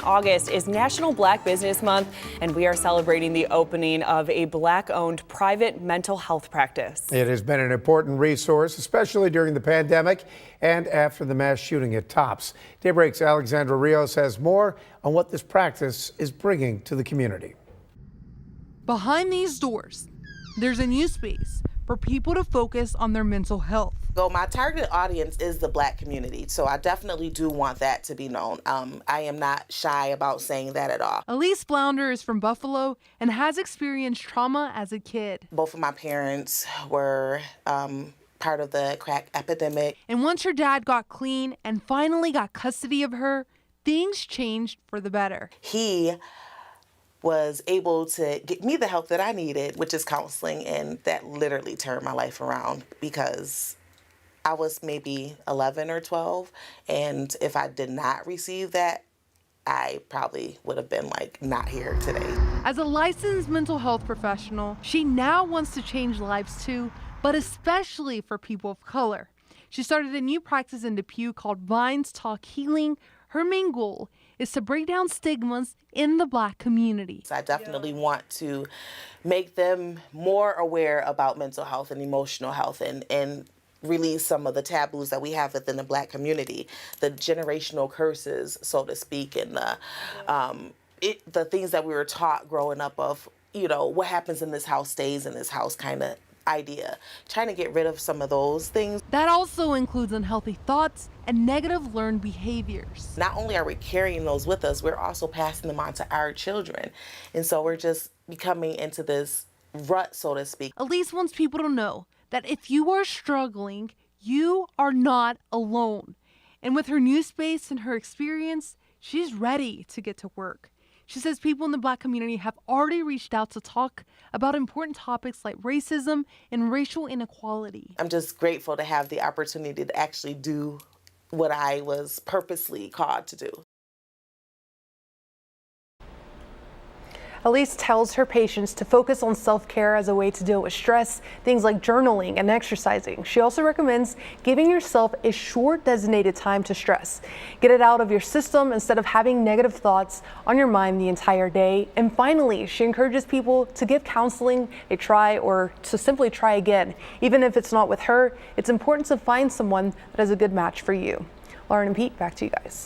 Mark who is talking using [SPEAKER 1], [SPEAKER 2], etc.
[SPEAKER 1] August is National Black Business Month, and we are celebrating the opening of a Black-owned private mental health practice.
[SPEAKER 2] It has been an important resource, especially during the pandemic and after the mass shooting at Tops. Daybreak's Alexandra Rios has more on what this practice is bringing to the community.
[SPEAKER 3] Behind these doors, there's a new space for people to focus on their mental health.
[SPEAKER 4] So my target audience is the Black community, so I definitely do want that to be known. I am not shy about saying that at all.
[SPEAKER 3] Elise Flounder is from Buffalo and has experienced trauma as a kid.
[SPEAKER 4] Both of my parents were part of the crack epidemic.
[SPEAKER 3] And once her dad got clean and finally got custody of her, things changed for the better.
[SPEAKER 4] He was able to get me the help that I needed, which is counseling, and that literally turned my life around because I was maybe 11 or 12, and if I did not receive that, I probably would have been not here today.
[SPEAKER 3] As a licensed mental health professional, she now wants to change lives too, but especially for people of color. She started a new practice in Depew called Vines Talk Healing. Her main goal is to break down stigmas in the Black community.
[SPEAKER 4] So I definitely want to make them more aware about mental health and emotional health and release some of the taboos that we have within the Black community, the generational curses, so to speak, and the things that we were taught growing up of, what happens in this house stays in this house kind of idea. Trying to get rid of some of those things.
[SPEAKER 3] That also includes unhealthy thoughts and negative learned behaviors.
[SPEAKER 4] Not only are we carrying those with us, we're also passing them on to our children. And so we're just becoming into this rut, so to speak.
[SPEAKER 3] Elise wants people to know that if you are struggling, you are not alone. And with her new space and her experience, she's ready to get to work. She says people in the Black community have already reached out to talk about important topics like racism and racial inequality.
[SPEAKER 4] I'm just grateful to have the opportunity to actually do what I was purposely called to do.
[SPEAKER 5] Elise tells her patients to focus on self-care as a way to deal with stress, things like journaling and exercising. She also recommends giving yourself a short designated time to stress. Get it out of your system instead of having negative thoughts on your mind the entire day. And finally, she encourages people to give counseling a try or to simply try again. Even if it's not with her, it's important to find someone that is a good match for you. Lauren and Pete, back to you guys.